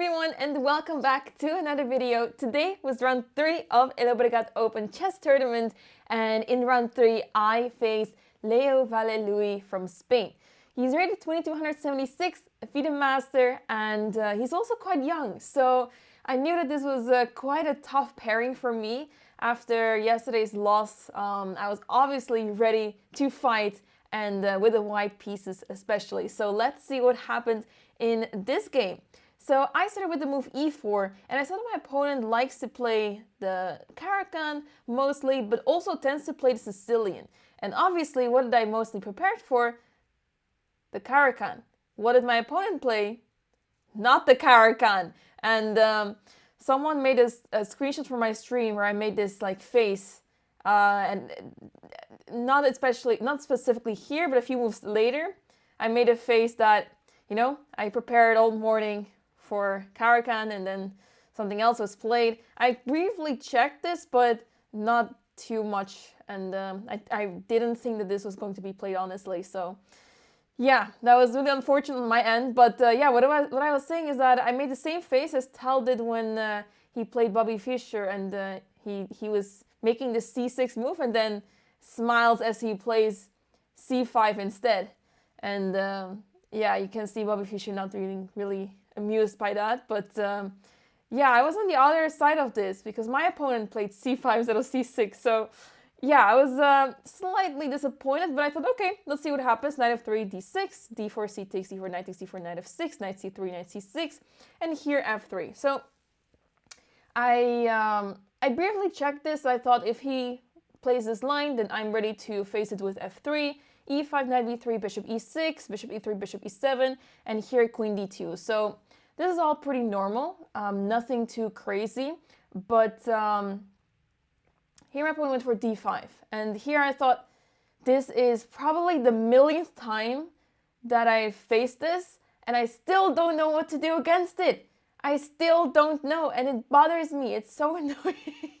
everyone, and welcome back to another video. Today was round 3 of Llobregat Open chess tournament, and in round 3 I faced Leo Valle from Spain. He's rated 2276, a FIDE master, and he's also quite young, so I knew that this was quite a tough pairing for me. After yesterday's loss, I was obviously ready to fight, and with the white pieces especially. So let's see what happened in this game. So I started with the move e4, and I saw that my opponent likes to play the Caracan mostly, but also tends to play the Sicilian. And obviously, what did I mostly prepare for? The Caracan. What did my opponent play? Not the Caracan. And someone made a screenshot from my stream where I made this like face, and not specifically here, but a few moves later, I made a face that, you know, I prepared all morning for Caracan and then something else was played. I briefly checked this, but not too much, and I didn't think that this was going to be played, honestly. So yeah, that was really unfortunate on my end. But yeah, what I was saying is that I made the same face as Tal did when he played Bobby Fischer, and he was making the c6 move and then smiles as he plays c5 instead. And yeah, you can see Bobby Fischer not really amused by that. But yeah, I was on the other side of this because my opponent played c5 instead of c6. So yeah, I was slightly disappointed, but I thought, okay, let's see what happens. Knight f3, d6, d4, c takes, d4, knight takes, d4, knight f6, knight c3, knight c6, and here f3. So I briefly checked this. I thought if he plays this line, then I'm ready to face it with f3, e5, knight b3, bishop e6, bishop e3, bishop e7, and here queen d2. So this is all pretty normal, nothing too crazy, but here my opponent went for d5, and here I thought this is probably the millionth time that I faced this, and I still don't know what to do against it. I still don't know, and it bothers me. It's so annoying.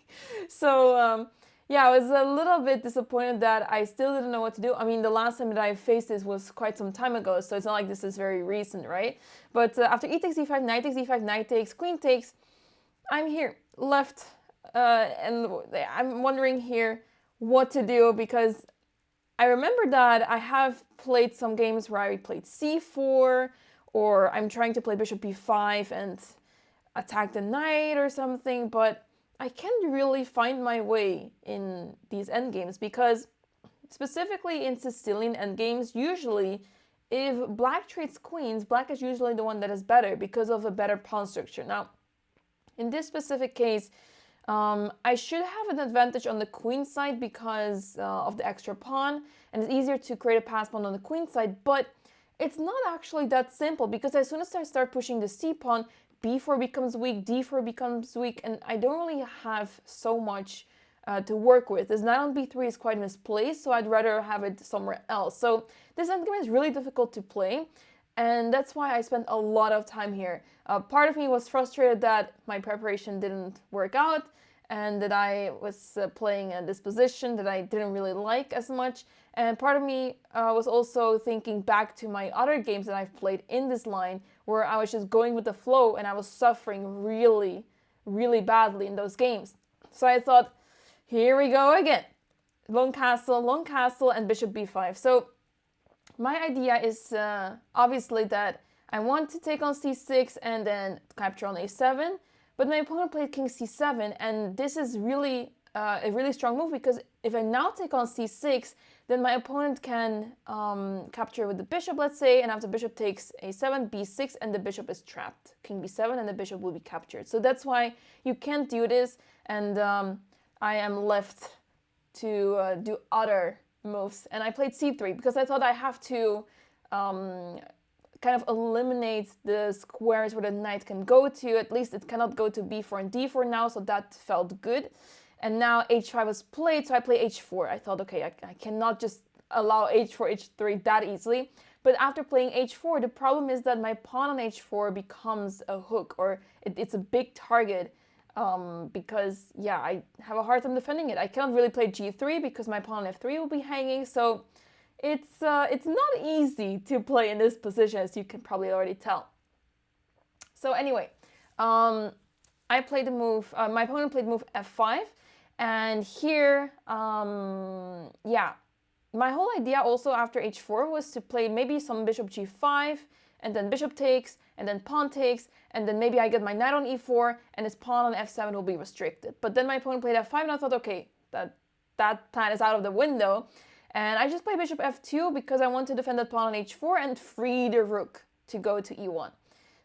So yeah, I was a little bit disappointed that I still didn't know what to do. I mean, the last time that I faced this was quite some time ago, so it's not like this is very recent, right? But after e takes e5, knight takes e5, knight takes, queen takes, I'm here, left, and I'm wondering here what to do, because I remember that I have played some games where I played c4, or I'm trying to play bishop b5 and attack the knight or something, but I can't really find my way in these endgames, because specifically in Sicilian endgames, usually if black trades queens, black is usually the one that is better because of a better pawn structure. Now, in this specific case, I should have an advantage on the queen side because of the extra pawn, and it's easier to create a pass pawn on the queen side, but it's not actually that simple, because as soon as I start pushing the c pawn, b4 becomes weak, d4 becomes weak, and I don't really have so much to work with. This knight on b3 is quite misplaced, so I'd rather have it somewhere else. So this endgame is really difficult to play, and that's why I spent a lot of time here. Part of me was frustrated that my preparation didn't work out, and that I was playing this position that I didn't really like as much. And part of me was also thinking back to my other games that I've played in this line, where I was just going with the flow and I was suffering really, really badly in those games. So I thought, here we go again. Long castle, and bishop b5. So my idea is obviously that I want to take on c6 and then capture on a7, but my opponent played king c7, and this is really a really strong move, because if I now take on c6, then my opponent can capture with the bishop, let's say, and after bishop takes a7, b6, and the bishop is trapped. King b7, and the bishop will be captured. So that's why you can't do this, and I am left to do other moves. And I played c3 because I thought I have to kind of eliminate the squares where the knight can go to. At least it cannot go to b4 and d4 now, so that felt good. And now h5 was played, so I play h4. I thought, okay, I cannot just allow h4, h3 that easily. But after playing h4, the problem is that my pawn on h4 becomes a hook, or it's a big target, because, yeah, I have a hard time defending it. I cannot really play g3 because my pawn on f3 will be hanging, so it's not easy to play in this position, as you can probably already tell. So anyway, I played the move, my opponent played move f5, and here, yeah, my whole idea also after h4 was to play maybe some bishop g5, and then bishop takes, and then pawn takes, and then maybe I get my knight on e4, and his pawn on f7 will be restricted. But then my opponent played f5, and I thought, okay, that plan is out of the window. And I just played bishop f2 because I want to defend that pawn on h4 and free the rook to go to e1.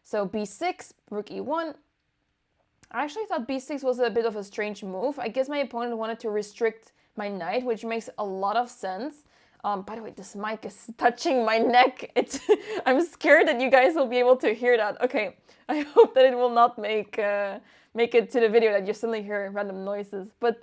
So b6, rook e1. I actually thought b6 was a bit of a strange move. I guess my opponent wanted to restrict my knight, which makes a lot of sense. By the way, this mic is touching my neck. I'm scared that you guys will be able to hear that. Okay, I hope that it will not make it to the video that you suddenly hear random noises. But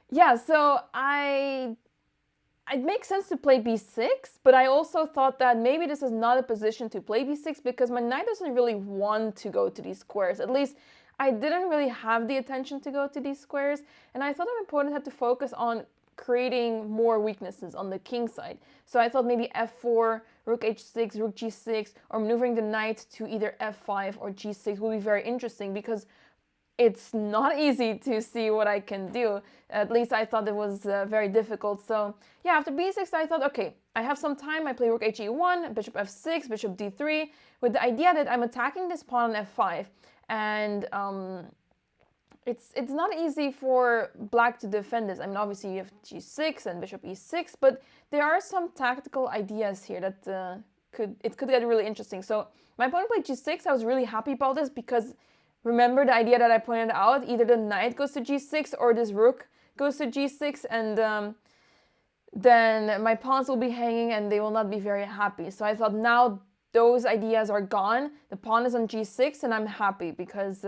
yeah, so it makes sense to play b6, but I also thought that maybe this is not a position to play b6 because my knight doesn't really want to go to these squares. At least I didn't really have the attention to go to these squares, and I thought my opponent had to focus on creating more weaknesses on the king side. So I thought maybe f4, rook h6, rook g6, or maneuvering the knight to either f5 or g6 will be very interesting because it's not easy to see what I can do. At least I thought it was very difficult. So yeah, after b6, I thought, okay, I have some time. I play rook he1, bishop f6, bishop d3, with the idea that I'm attacking this pawn on f5. And it's not easy for black to defend this. I mean, obviously you have g6 and bishop e6, but there are some tactical ideas here that could get really interesting. So my opponent played g6. I was really happy about this because remember the idea that I pointed out, either the knight goes to g6 or this rook goes to g6, and then my pawns will be hanging and they will not be very happy. So I thought now those ideas are gone. The pawn is on g6 and I'm happy because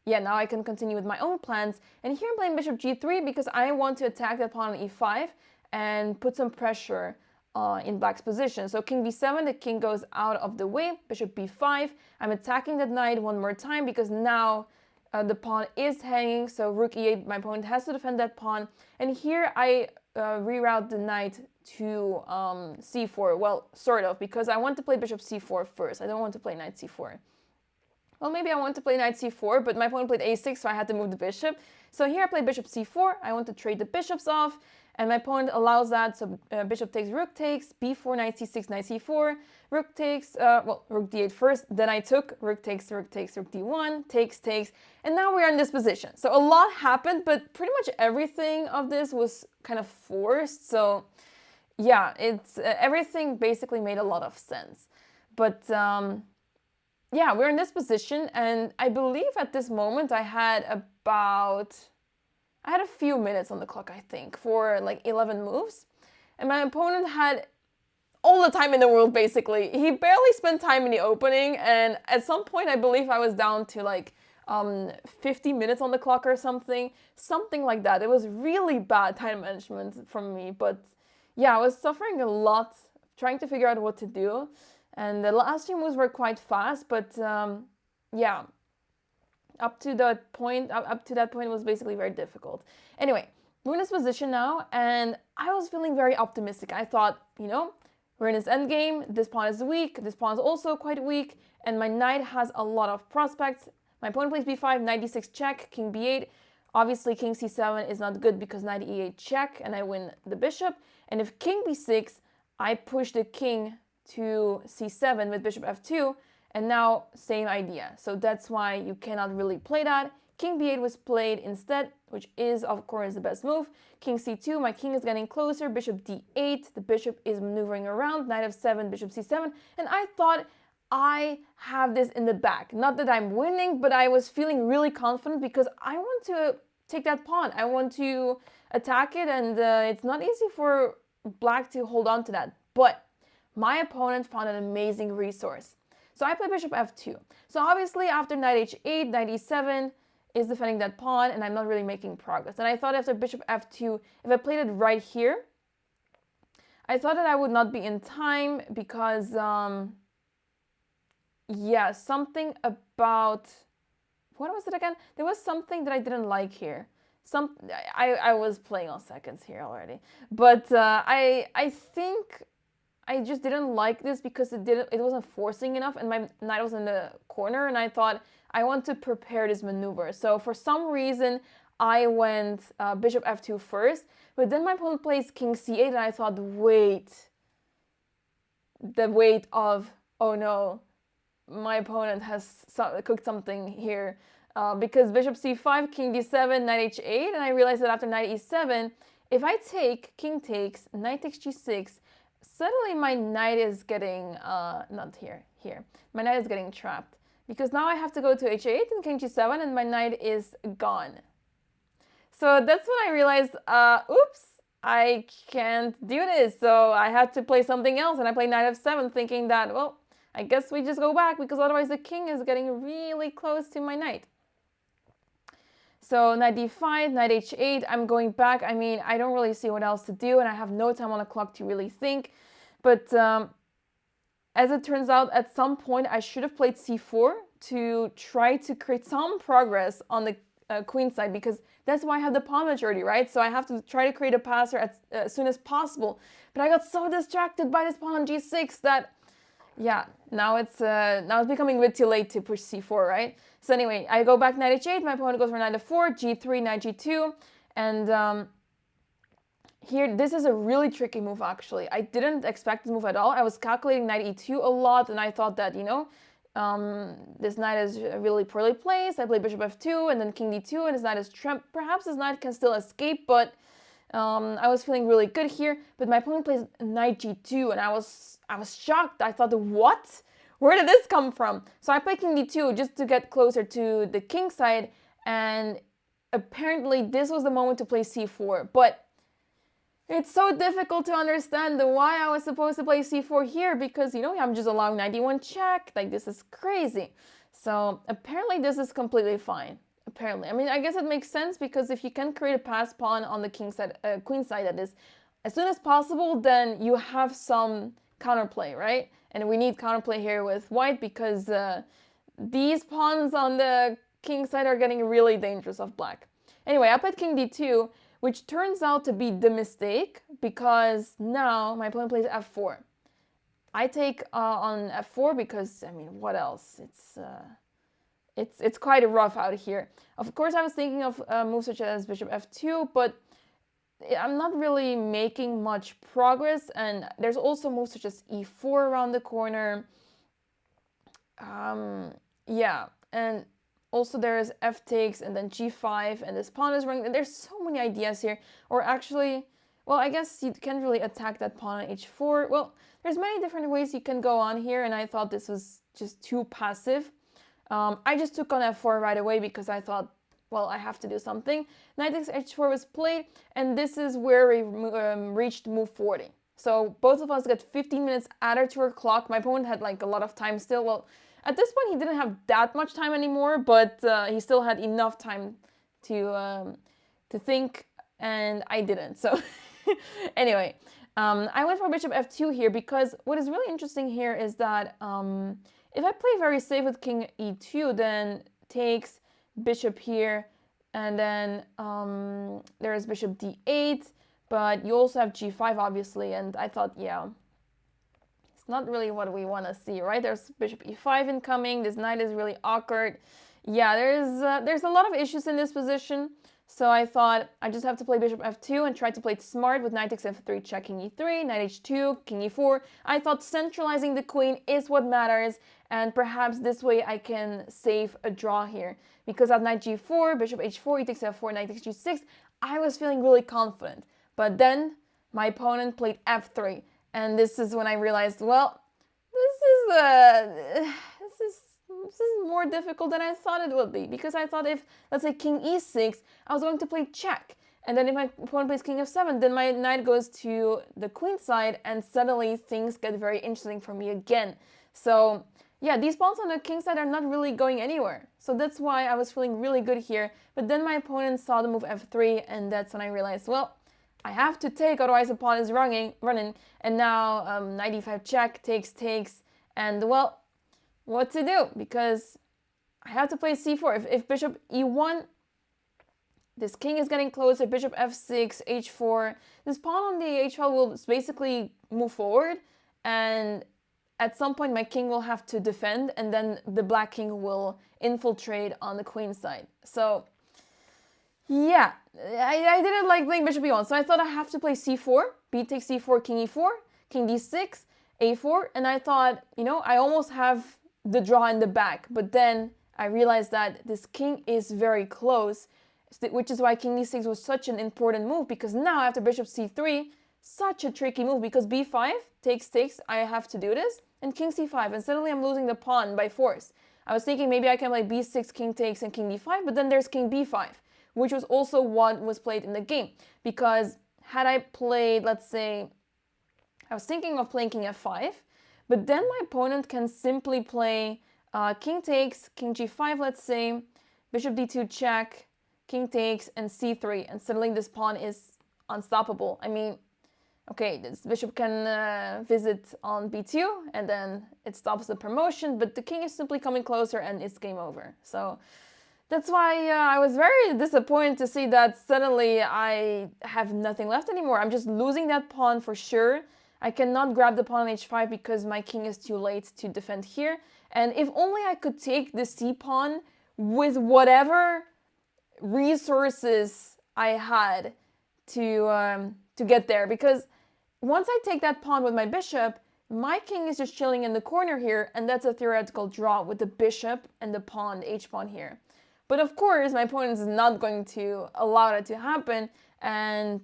yeah, now I can continue with my own plans. And here I'm playing bishop g3 because I want to attack that pawn on e5 and put some pressure in black's position. So king b7, the king goes out of the way, bishop b5. I'm attacking that knight one more time because now the pawn is hanging. So rook e8, my opponent has to defend that pawn. And here I reroute the knight to c4. Well, sort of, because I want to play bishop c4 first. I don't want to play knight c4. Well, maybe I want to play knight c4, but my opponent played a6, so I had to move the bishop. So here I play bishop c4. I want to trade the bishops off, and my opponent allows that. So bishop takes, rook takes, b4, knight c6, knight c4, rook takes, well, rook d8 first, then I took, rook takes, rook takes, rook d1, takes, and now we're in this position. So a lot happened, but pretty much everything of this was kind of forced. So yeah, it's everything basically made a lot of sense. But yeah, we're in this position, and I believe at this moment I had a few minutes on the clock, I think, for like 11 moves. And my opponent had all the time in the world, basically. He barely spent time in the opening, and at some point I believe I was down to like 50 minutes on the clock or something like that. It was really bad time management from me, but yeah, I was suffering a lot trying to figure out what to do. And the last few moves were quite fast, but yeah, up to that point was basically very difficult. Anyway, we're in this position now, and I was feeling very optimistic. I thought, you know, we're in this endgame, this pawn is weak, this pawn is also quite weak, and my knight has a lot of prospects. My opponent plays b5, knight d6 check, king b8. Obviously, king c7 is not good because knight e8 check, and I win the bishop. And if king b6, I push the king to c7 with bishop f2, and now same idea. So that's why you cannot really play that. King b8 was played instead, which is of course the best move. King c2, my king is getting closer, bishop d8, the bishop is maneuvering around, knight f7, bishop c7, and I thought I have this in the bag. Not that I'm winning, but I was feeling really confident because I want to take that pawn. I want to attack it, and it's not easy for black to hold on to that. But my opponent found an amazing resource. So I play bishop f2. So obviously after knight h8, knight e7 is defending that pawn, and I'm not really making progress. And I thought after bishop f2, if I played it right here, I thought that I would not be in time because, yeah, something about, what was it again? There was something that I didn't like here. I was playing on seconds here already. But I think I just didn't like this because it wasn't forcing enough, and my knight was in the corner, and I thought I want to prepare this maneuver. So for some reason, I went bishop f2 first, but then my opponent plays king c8, and I thought, wait, the weight of, oh no, my opponent has cooked something here. Because bishop c5, king d7, knight h8, and I realized that after knight e7, if I take, king takes, knight takes g6, suddenly my knight is getting, not here, here. My knight is getting trapped. Because now I have to go to h8 and king g7, and my knight is gone. So that's when I realized, oops, I can't do this. So I had to play something else, and I played knight f7, thinking that, well, I guess we just go back, because otherwise the king is getting really close to my knight. So knight d5, knight h8, I'm going back. I mean, I don't really see what else to do, and I have no time on the clock to really think. But as it turns out, at some point, I should have played c4 to try to create some progress on the queen side, because that's why I have the pawn majority, right? So I have to try to create a passer as soon as possible. But I got so distracted by this pawn on g6 that, yeah, now it's becoming a bit too late to push c4, right? So anyway, I go back knight h8, my opponent goes for knight f4, g3, knight g2, and here, this is a really tricky move, actually. I didn't expect this move at all. I was calculating knight e2 a lot, and I thought that, you know, this knight is really poorly placed. I play bishop f2, and then king d2, and his knight is trapped. Perhaps his knight can still escape, but I was feeling really good here. But my opponent plays knight g2, and I was shocked. I thought, what? Where did this come from? So I played king d2 just to get closer to the king side, and apparently this was the moment to play c4. But it's so difficult to understand why I was supposed to play c4 here, because, you know, I'm just allowing knight d1 check. Like, this is crazy. So apparently this is completely fine. Apparently. I mean, I guess it makes sense, because if you can create a pass pawn on the king side, queen side, that is, as soon as possible, then you have some counterplay, right? And we need counterplay here with white, because these pawns on the king side are getting really dangerous of black. Anyway, I played king d2, which turns out to be the mistake, because now my opponent plays f4. I take on f4 because, I mean, what else? It's quite rough out here. Of course, I was thinking of moves such as bishop f2, but I'm not really making much progress, and there's also moves such as e4 around the corner. Yeah, and also there's f takes, and then g5, and this pawn is running, and there's so many ideas here. Or actually, well, I guess you can't really attack that pawn on h4. Well, there's many different ways you can go on here, and I thought this was just too passive. I just took on f4 right away, because I thought, well, I have to do something. Knight takes h4 was played, and this is where we reached move 40. So both of us got 15 minutes added to our clock. My opponent had like a lot of time still. Well, at this point, he didn't have that much time anymore, but he still had enough time to think, and I didn't. So anyway, I went for bishop f2 here, because what is really interesting here is that if I play very safe with king e2, then takes bishop here, and then there is bishop d8, but you also have g5, obviously, and I thought, yeah, not really what we want to see, right? There's bishop e5 incoming. This knight is really awkward. Yeah, there's a lot of issues in this position. So I thought I just have to play bishop f2 and try to play it smart with knight takes f3, check king e3, knight h2, king e4. I thought centralizing the queen is what matters, and perhaps this way I can save a draw here. Because at knight g4, bishop h4, e takes f4, knight takes g6, I was feeling really confident. But then my opponent played f3. And this is when I realized, well, this is more difficult than I thought it would be. Because I thought if, let's say, king e6, I was going to play check. And then if my opponent plays king f7, then my knight goes to the queen side, and suddenly things get very interesting for me again. So yeah, these pawns on the king side are not really going anywhere. So that's why I was feeling really good here. But then my opponent saw the move f3, and that's when I realized, well, I have to take, otherwise the pawn is running, and now knight e5 check, takes, and well, what to do? Because I have to play c4. If bishop e1, this king is getting closer, bishop f6, h4, this pawn on the h file will basically move forward, and at some point my king will have to defend, and then the black king will infiltrate on the queen side. So yeah, I didn't like playing bishop e1, so I thought I have to play c4, b takes c4, king e4, king d6, a4, and I thought, you know, I almost have the draw in the back, but then I realized that this king is very close, which is why king d6 was such an important move, because now after bishop c3, such a tricky move, because b5 takes, I have to do this, and king c5, and suddenly I'm losing the pawn by force. I was thinking maybe I can play b6, king takes, and king d5, but then there's king b5, which was also what was played in the game, because had I played, let's say, I was thinking of playing king f5, but then my opponent can simply play king takes, king g5, let's say, bishop d2 check, king takes, and c3, and suddenly this pawn is unstoppable. I mean, okay, this bishop can visit on b2, and then it stops the promotion, but the king is simply coming closer, and it's game over. So that's why I was very disappointed to see that suddenly I have nothing left anymore. I'm just losing that pawn for sure. I cannot grab the pawn on h5 because my king is too late to defend here. And if only I could take the c-pawn with whatever resources I had to get there. Because once I take that pawn with my bishop, my king is just chilling in the corner here, and that's a theoretical draw with the bishop and the pawn, the h-pawn here. But of course, my opponent is not going to allow that to happen, and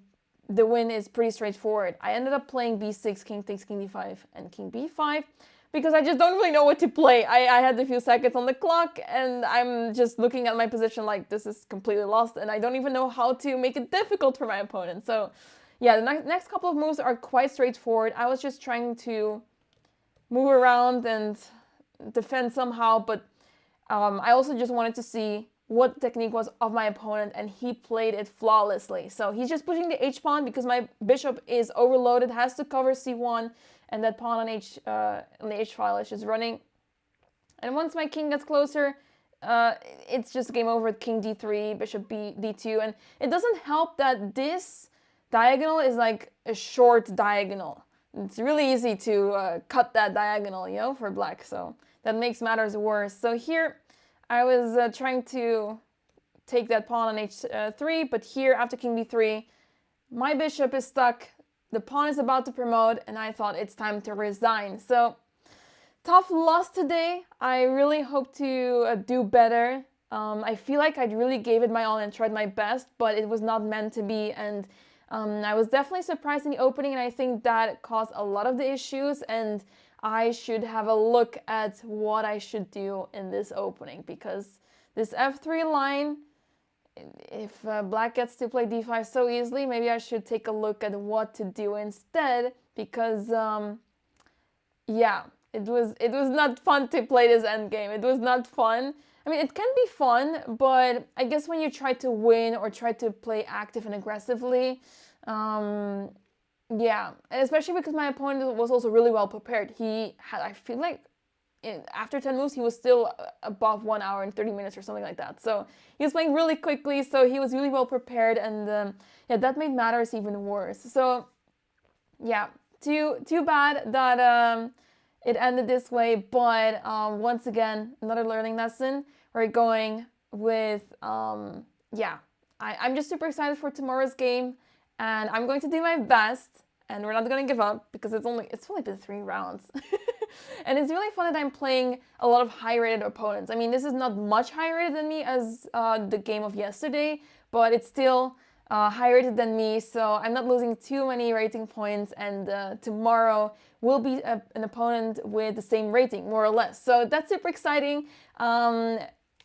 the win is pretty straightforward. I ended up playing b6, king takes, king d5, and king b5, because I just don't really know what to play. I had a few seconds on the clock, and I'm just looking at my position like this is completely lost, and I don't even know how to make it difficult for my opponent. So yeah, the next couple of moves are quite straightforward. I was just trying to move around and defend somehow, but I also just wanted to see what technique was of my opponent, and he played it flawlessly. So he's just pushing the h-pawn because my bishop is overloaded, has to cover c1, and that pawn on the h-file is just running. And once my king gets closer, it's just game over with king d3, bishop d2, and it doesn't help that this diagonal is like a short diagonal. It's really easy to cut that diagonal, you know, for black, so that makes matters worse. So here I was trying to take that pawn on h3, but here after king b3, my bishop is stuck, the pawn is about to promote, and I thought it's time to resign. So tough loss today. I really hope to do better. I feel like I really gave it my all and tried my best, but it was not meant to be, and I was definitely surprised in the opening, and I think that caused a lot of the issues, and I should have a look at what I should do in this opening, because this f3 line, if black gets to play d5 so easily, maybe I should take a look at what to do instead, because yeah, it was not fun to play this endgame. It was not fun. I mean, it can be fun, but I guess when you try to win or try to play active and aggressively, yeah, and especially because my opponent was also really well prepared. He had, I feel like, after 10 moves, he was still above 1 hour and 30 minutes or something like that. So he was playing really quickly, so he was really well prepared, and yeah, that made matters even worse. So yeah, too bad that it ended this way, but once again, another learning lesson. We're going with, yeah, I'm just super excited for tomorrow's game, and I'm going to do my best, and we're not going to give up, because it's only been 3 rounds. And it's really fun that I'm playing a lot of high-rated opponents. I mean, this is not much higher rated than me as the game of yesterday, but it's still higher rated than me, so I'm not losing too many rating points, and tomorrow will be an opponent with the same rating, more or less. So that's super exciting.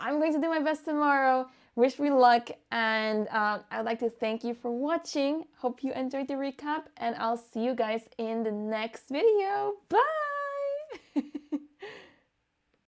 I'm going to do my best tomorrow. Wish me luck, and I'd like to thank you for watching. Hope you enjoyed the recap, and I'll see you guys in the next video. Bye!